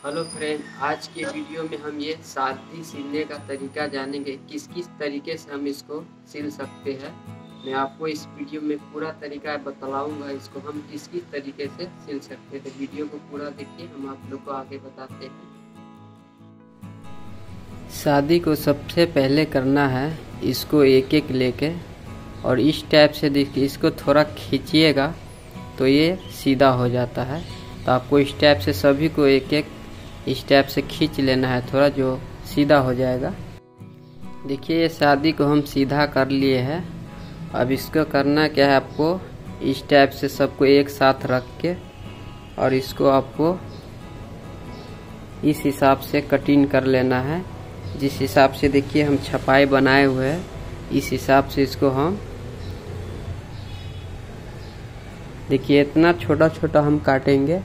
Hello friend, आज के video में हम ये सादी सिलने का तरीका जानेंगे। किस किस तरीके से हम इसको सिल सकते हैं। मैं आपको इस वीडियो में पूरा तरीका बतलाऊंगा, इसको हम किस किस तरीके से सिल सकते हैं। तो वीडियो को पूरा देखिए, हम आप लोग को आगे बताते हैं। शादी को सबसे पहले करना है, इसको एक एक लेके और इस टाइप से देखिए, इसको थोड़ा खींचिएगा तो ये सीधा हो जाता है। तो आपको इस टाइप से सभी को एक एक इस टाइप से खींच लेना है थोड़ा, जो सीधा हो जाएगा। देखिए ये शादी को हम सीधा कर लिए हैं। अब इसको करना क्या है, आपको इस टाइप से सबको एक साथ रख के और इसको आपको इस हिसाब से कटिंग कर लेना है। जिस हिसाब से देखिए हम छपाई बनाए हुए हैं, इस हिसाब से इसको हम देखिए इतना छोटा छोटा हम काटेंगे।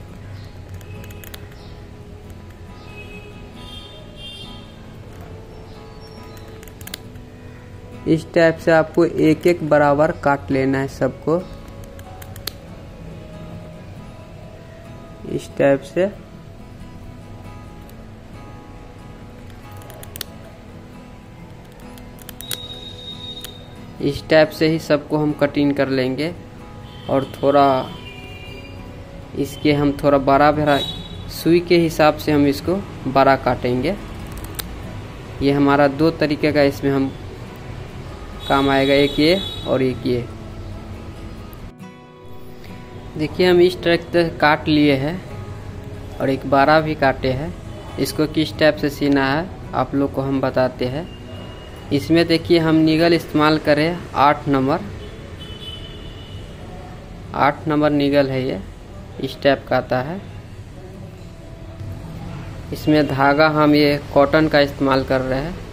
इस टाइप से आपको एक एक बराबर काट लेना है सबको, इस टाइप से। इस टाइप से ही सबको हम कटिंग कर लेंगे और थोड़ा इसके हम थोड़ा बड़ा सुई के हिसाब से हम इसको बड़ा काटेंगे। ये हमारा दो तरीके का इसमें हम काम आएगा, एक ये और एक ये। देखिए हम इस तरह से काट लिए हैं और एक बारह भी काटे हैं। इसको किस टाइप से सीना है आप लोग को हम बताते हैं। इसमें देखिए हम निगल इस्तेमाल करें 8 नंबर, 8 नंबर निगल है ये, इस टाइप का आता है। इसमें धागा हम ये कॉटन का इस्तेमाल कर रहे हैं।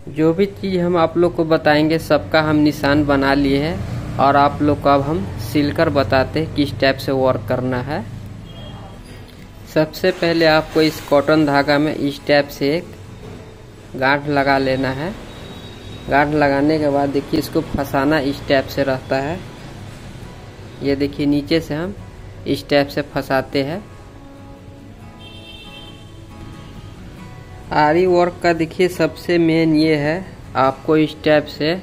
जो भी चीज़ हम आप लोग को बताएंगे सबका हम निशान बना लिए हैं और आप लोग को अब हम सिलकर बताते हैं किस टाइप से वर्क करना है। सबसे पहले आपको इस कॉटन धागा में इस टाइप से एक गांठ लगा लेना है। गांठ लगाने के बाद देखिए इसको फंसाना इस टाइप से रहता है। ये देखिए नीचे से हम इस टाइप से फंसाते हैं। आरी वर्क का देखिए सबसे मेन ये है, आपको इस टाइप से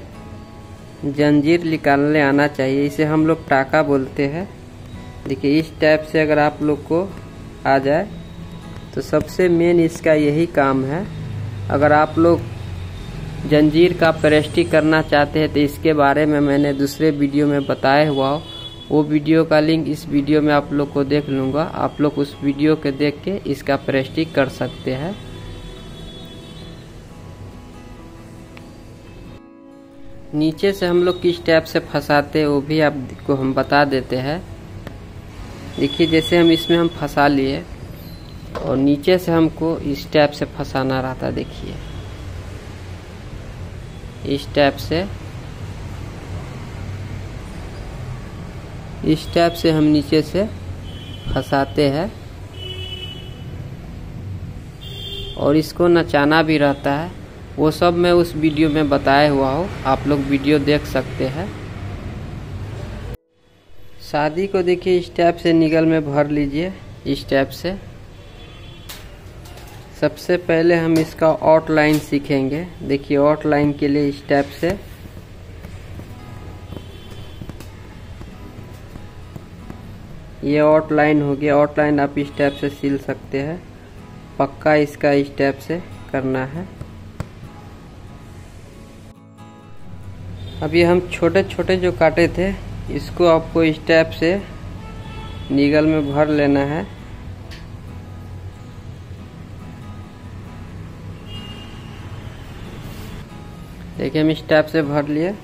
जंजीर निकालने आना चाहिए। इसे हम लोग टाका बोलते हैं। देखिए इस टाइप से अगर आप लोग को आ जाए तो सबसे मेन इसका यही काम है। अगर आप लोग जंजीर का प्रेस्टिक करना चाहते हैं तो इसके बारे में मैंने दूसरे वीडियो में बताया हुआ हो, वो वीडियो का लिंक इस वीडियो में आप लोग को देख लूँगा। आप लोग उस वीडियो के देख के इसका प्रेस्टिक कर सकते हैं। नीचे से हम लोग किस टाइप से फंसाते हैं वो भी आपको हम बता देते हैं। देखिए जैसे हम इसमें हम फंसा लिए और नीचे से हमको इस टाइप से फंसाना रहता है। देखिए इस टाइप से हम नीचे से फंसाते हैं और इसको नचाना भी रहता है। वो सब मैं उस वीडियो में बताया हुआ हूँ, आप लोग वीडियो देख सकते हैं। शादी को देखिए इस टाइप से निगल में भर लीजिए, इस टाइप से। सबसे पहले हम इसका आउटलाइन सीखेंगे। देखिए आउटलाइन के लिए इस टाइप से ये आउटलाइन हो गया। आउटलाइन आप इस टाइप से सिल सकते हैं। पक्का इसका इस टाइप से करना है। अभी हम छोटे छोटे जो काटे थे इसको आपको इस टाइप से निगल में भर लेना है। देखिए हम इस टाइप से भर लिए।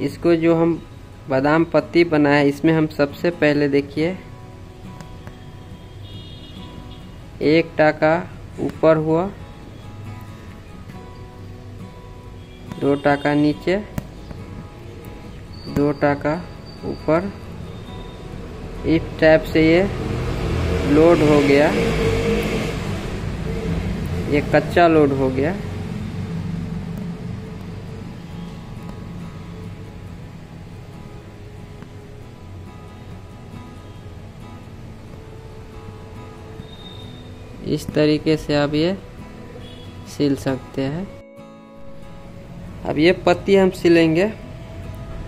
इसको जो हम बादाम पत्ती बनाए इसमें हम सबसे पहले देखिए एक टाका ऊपर हुआ, 2 टाका नीचे, 2 टाका ऊपर। इस टाइप से ये लोड हो गया, ये कच्चा लोड हो गया। इस तरीके से आप ये सिल सकते हैं। अब ये पत्ती हम सिलेंगे।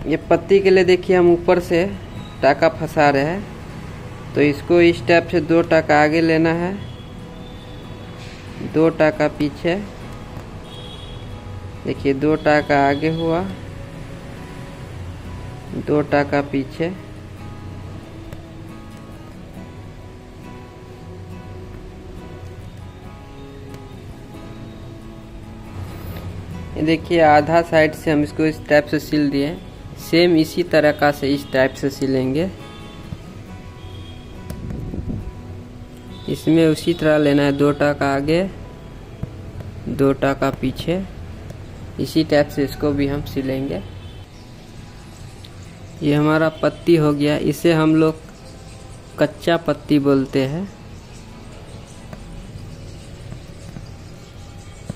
ये पत्ती के लिए देखिए हम ऊपर से टाका फंसा रहे हैं, तो इसको इस टाइप से 2 टाका आगे लेना है, 2 टाका पीछे। देखिए 2 टाका आगे हुआ, 2 टाका पीछे। देखिए आधा साइड से हम इसको इस टाइप से सिल दिए। सेम इसी तरह का से इस टाइप से सिलेंगे। इसमें उसी तरह लेना है, 2 टाका आगे, 2 टाका पीछे। इसी टाइप से इसको भी हम सिलेंगे। ये हमारा पत्ती हो गया। इसे हम लोग कच्चा पत्ती बोलते हैं।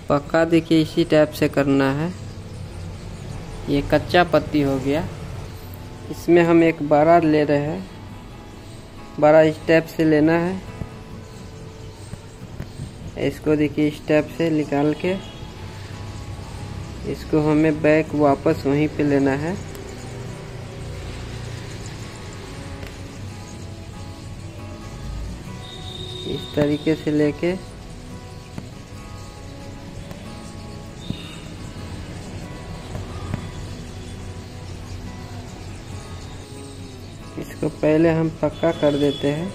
पक्का देखिए इसी टाइप से करना है। ये कच्चा पत्ती हो गया। इसमें हम एक बड़ा ले रहे हैं, बड़ा इस टाइप से लेना है। इसको देखिए इस टाइप से निकाल के इसको हमें बैक वापस वहीं पे लेना है। इस तरीके से लेके इसको पहले हम पक्का कर देते हैं।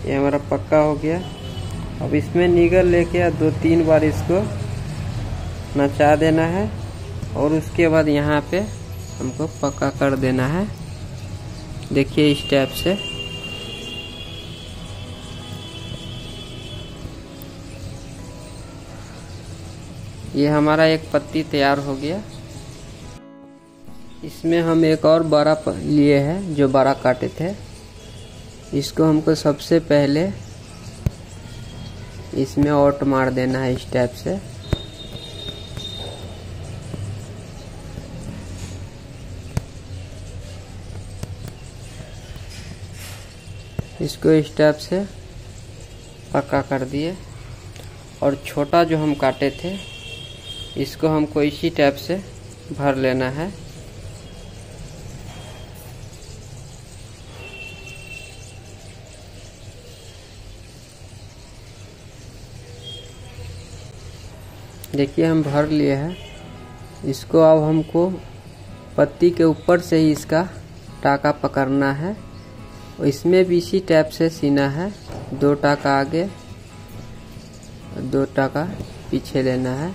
ये हमारा पक्का हो गया। अब इसमें निगल लेके 2-3 बार इसको नचा देना है और उसके बाद यहाँ पे हमको पक्का कर देना है। देखिए इस टाइप से। ये हमारा एक पत्ती तैयार हो गया। इसमें हम एक और बड़ा लिए हैं जो बड़ा काटे थे। इसको हमको सबसे पहले इसमें ओट मार देना है इस टाइप से। इसको इस टाइप से पक्का कर दिए। और छोटा जो हम काटे थे इसको हमको इसी टाइप से भर लेना है। देखिए हम भर लिए हैं। इसको अब हमको पत्ती के ऊपर से ही इसका टाका पकड़ना है। इसमें भी इसी टाइप से सीना है। 2 टाका आगे, 2 टाका पीछे लेना है।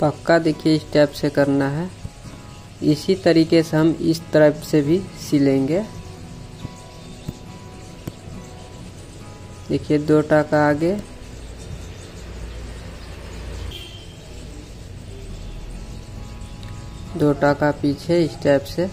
पक्का देखिए इस टाइप से करना है। इसी तरीके से हम इस तरफ से भी सिलेंगे। देखिए 2 टाका आगे, 2 टाका पीछे इस टाइप से।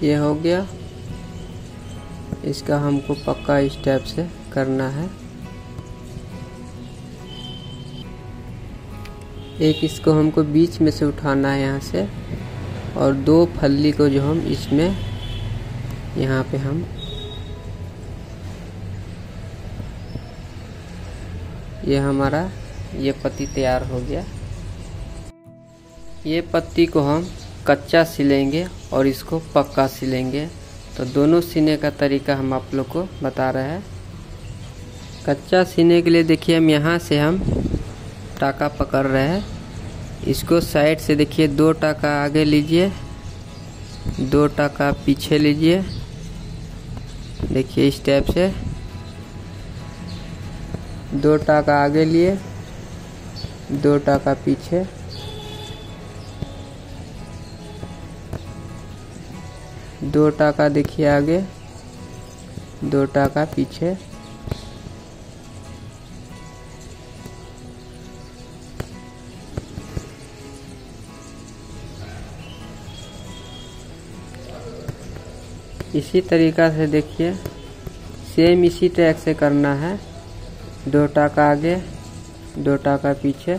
ये हो गया। इसका हमको पक्का इस टाइप से करना है। एक इसको हमको बीच में से उठाना है यहाँ से, और 2 फल्ली को जो हम इसमें यहाँ पे हम ये हमारा ये पत्ती तैयार हो गया। ये पत्ती को हम कच्चा सिलेंगे और इसको पक्का सिलेंगे, तो दोनों सीने का तरीका हम आप लोग को बता रहे हैं। कच्चा सीने के लिए देखिए हम यहाँ से हम टाका पकड़ रहे हैं। इसको साइड से देखिए 2 टाका आगे लीजिए, 2 टाका पीछे लीजिए। देखिए इस टाइप से 2 टाका आगे लिए, 2 टाका पीछे, 2 टाका देखिए आगे, 2 टाका पीछे। इसी तरीका से देखिए सेम इसी ट्रैक से करना है। 2 टाका आगे, 2 टाका पीछे।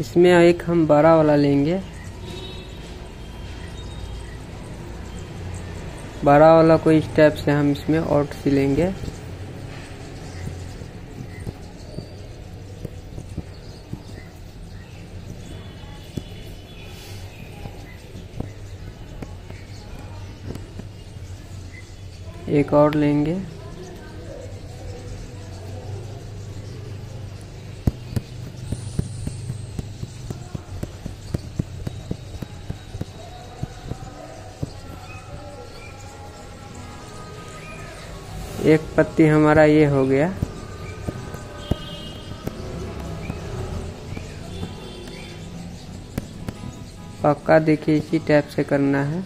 इसमें एक हम बड़ा वाला लेंगे, बड़ा वाला को इस टाइप से हम इसमें और सिलेंगे। एक और लेंगे, एक पत्ती हमारा ये हो गया। पक्का देखिए इसी टाइप से करना है।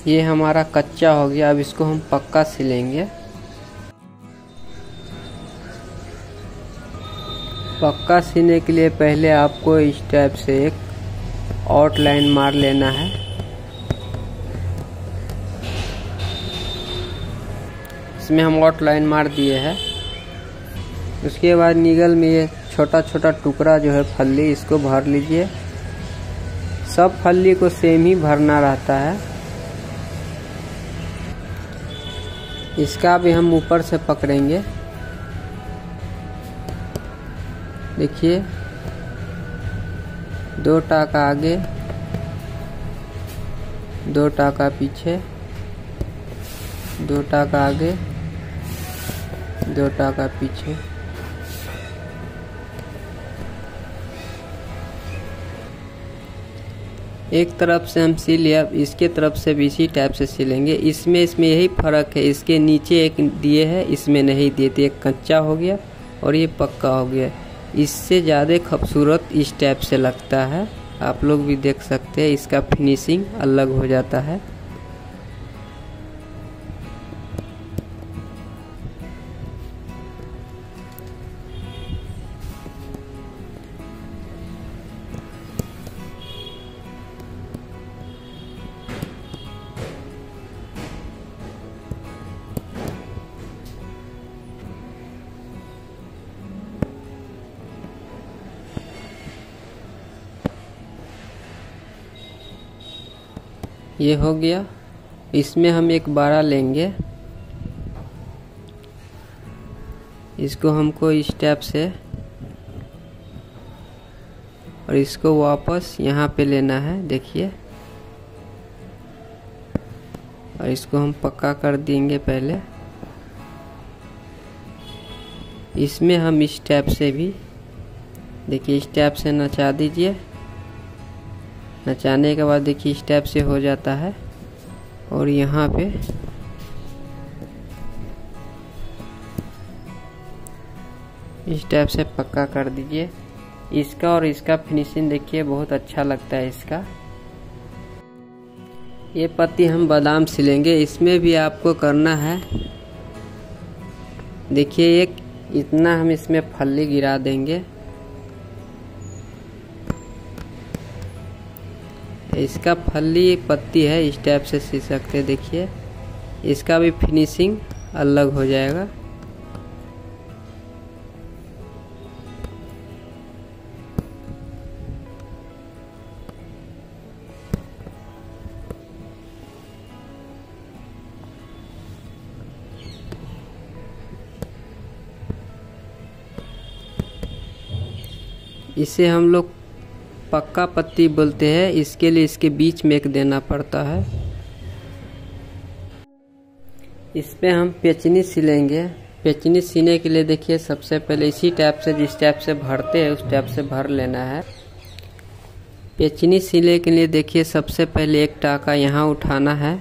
ये हमारा कच्चा हो गया। अब इसको हम पक्का सिलेंगे। पक्का सीने के लिए पहले आपको इस टाइप से एक आउटलाइन मार लेना है। इसमें हम आउटलाइन मार दिए हैं। उसके बाद नीगल में ये छोटा छोटा टुकड़ा जो है फल्ली, इसको भर लीजिए। सब फल्ली को सेम ही भरना रहता है। इसका भी हम ऊपर से पकड़ेंगे। देखिए 2 टाका आगे, 2 टाका पीछे, 2 टाका आगे, 2 टाका पीछे। एक तरफ से हम सिल लिया, अब इसके तरफ से भी इसी टाइप से सिलेंगे। इसमें यही फर्क है, इसके नीचे एक दिए है, इसमें नहीं दिए थे। एक कच्चा हो गया और ये पक्का हो गया। इससे ज़्यादा खूबसूरत इस टाइप से लगता है। आप लोग भी देख सकते हैं, इसका फिनिशिंग अलग हो जाता है। ये हो गया। इसमें हम एक बाड़ा लेंगे। इसको हमको इस टाइप से और इसको वापस यहाँ पे लेना है। देखिए, और इसको हम पक्का कर देंगे पहले। इसमें हम इस टाइप से भी देखिए, इस टाइप से नचा दीजिए। नचाने के बाद देखिए इस टाइप से हो जाता है। और यहाँ पे इस टाइप से पक्का कर दीजिए। इसका और इसका फिनिशिंग देखिए बहुत अच्छा लगता है इसका। ये पत्ती हम बादाम सिलेंगे। इसमें भी आपको करना है, देखिए एक इतना हम इसमें फल्ली गिरा देंगे। इसका फल्ली एक पत्ती है, इस टाइप से सी सकते हैं। देखिए इसका भी फिनिशिंग अलग हो जाएगा। इसे हम लोग पक्का पत्ती बोलते हैं। इसके लिए इसके बीच में एक देना पड़ता है। इस पे हम पेचनी सिलेंगे। पेचनी सीने के लिए देखिए सबसे पहले इसी टाइप से, जिस टाइप से भरते हैं उस टाइप से भर लेना है। पेचनी सिले के लिए देखिए सबसे पहले एक टाका यहाँ उठाना है।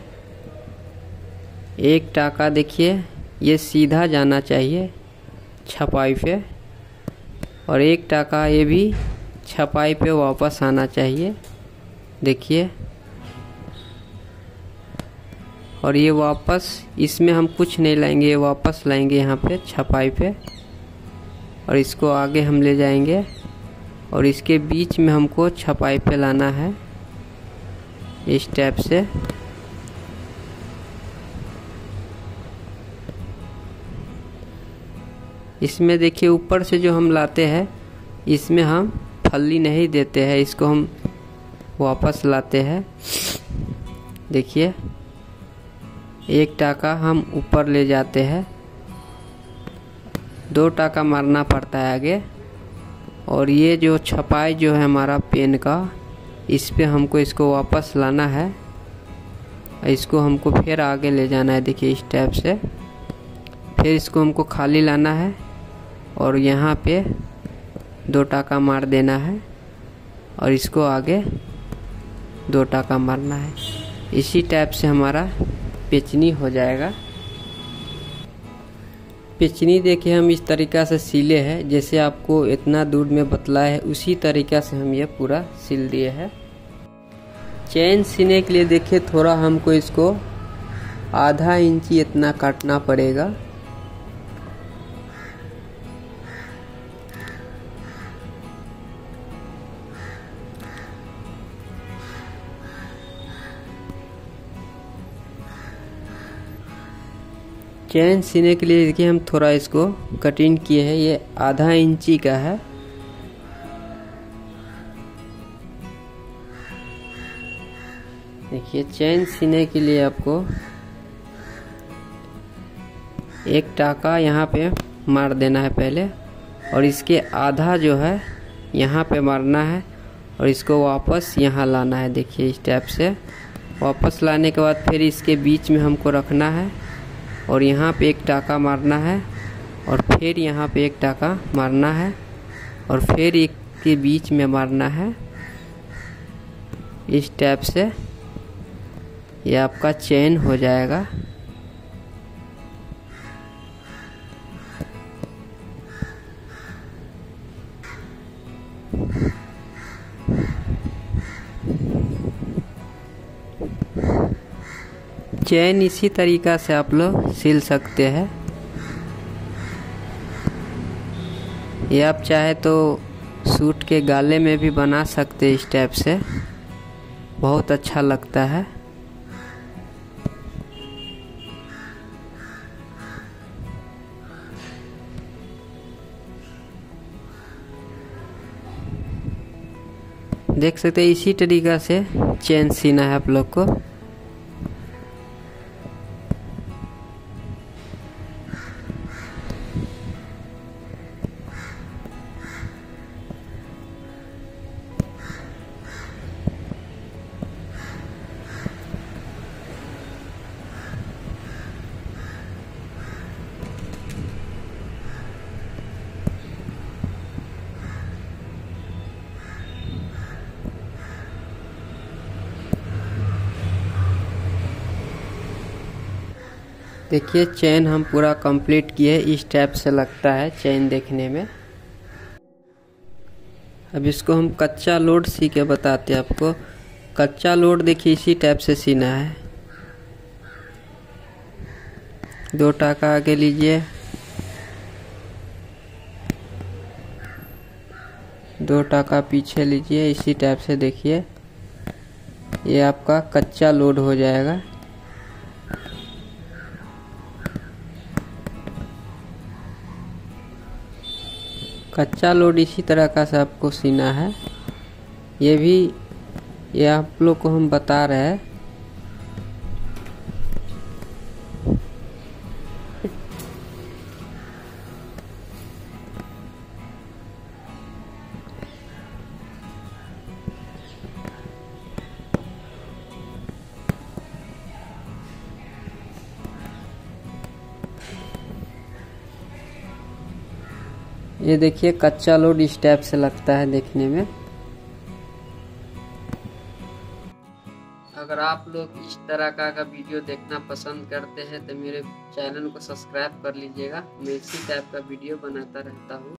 एक टाका देखिए ये सीधा जाना चाहिए छपाई पे, और एक टाका ये भी छपाई पे वापस आना चाहिए। देखिए, और ये वापस, इसमें हम कुछ नहीं लाएंगे, ये वापस लाएंगे यहाँ पे छपाई पे, और इसको आगे हम ले जाएंगे और इसके बीच में हमको छपाई पे लाना है इस टाइप से। इसमें देखिए ऊपर से जो हम लाते हैं इसमें हम फल्ली नहीं देते हैं, इसको हम वापस लाते हैं। देखिए एक टाका हम ऊपर ले जाते हैं, 2 टाका मारना पड़ता है आगे, और ये जो छपाई जो है हमारा पेन का, इस पे हमको इसको वापस लाना है। इसको हमको फिर आगे ले जाना है। देखिए इस टाइप से, फिर इसको हमको खाली लाना है और यहाँ पे 2 टाका मार देना है और इसको आगे 2 टाका मारना है। इसी टाइप से हमारा पेचनी हो जाएगा। पेचनी देखिए हम इस तरीक़ा से सिले हैं, जैसे आपको इतना दूर में बतलाया है उसी तरीक़ा से हम ये पूरा सिल दिए हैं। चेन सीने के लिए देखिए थोड़ा हमको इसको आधा इंची इतना काटना पड़ेगा। चेन सीने के लिए देखिए हम थोड़ा इसको कटिंग किए हैं, ये आधा इंची का है। देखिए चेन सीने के लिए आपको एक टाका यहाँ पे मार देना है पहले, और इसके आधा जो है यहाँ पे मारना है और इसको वापस यहाँ लाना है। देखिए इस टाइप से वापस लाने के बाद फिर इसके बीच में हमको रखना है और यहाँ पे एक टाका मारना है और फिर यहाँ पे एक टाका मारना है और फिर एक के बीच में मारना है। इस टाइप से ये आपका चेन हो जाएगा। चेन इसी तरीक़ा से आप लोग सिल सकते हैं। ये आप चाहे तो सूट के गाले में भी बना सकते हैं, इस टाइप से बहुत अच्छा लगता है। देख सकते हैं इसी तरीक़ा से चेन सीना है आप लोग को। देखिए चेन हम पूरा कंप्लीट किए, इस टाइप से लगता है चेन देखने में। अब इसको हम कच्चा लोड सी के बताते हैं आपको। कच्चा लोड देखिए इसी टाइप से सीना है। 2 टाका आगे लीजिए, 2 टाका पीछे लीजिए। इसी टाइप से देखिए ये आपका कच्चा लोड हो जाएगा। कच्चा लोड इसी तरह का से आपको सीना है। ये आप लोग को हम बता रहे हैं। ये देखिए कच्चा लोड इस टाइप से लगता है देखने में। अगर आप लोग इस तरह का वीडियो देखना पसंद करते हैं तो मेरे चैनल को सब्सक्राइब कर लीजिएगा। मैं इसी टाइप का वीडियो बनाता रहता हूँ।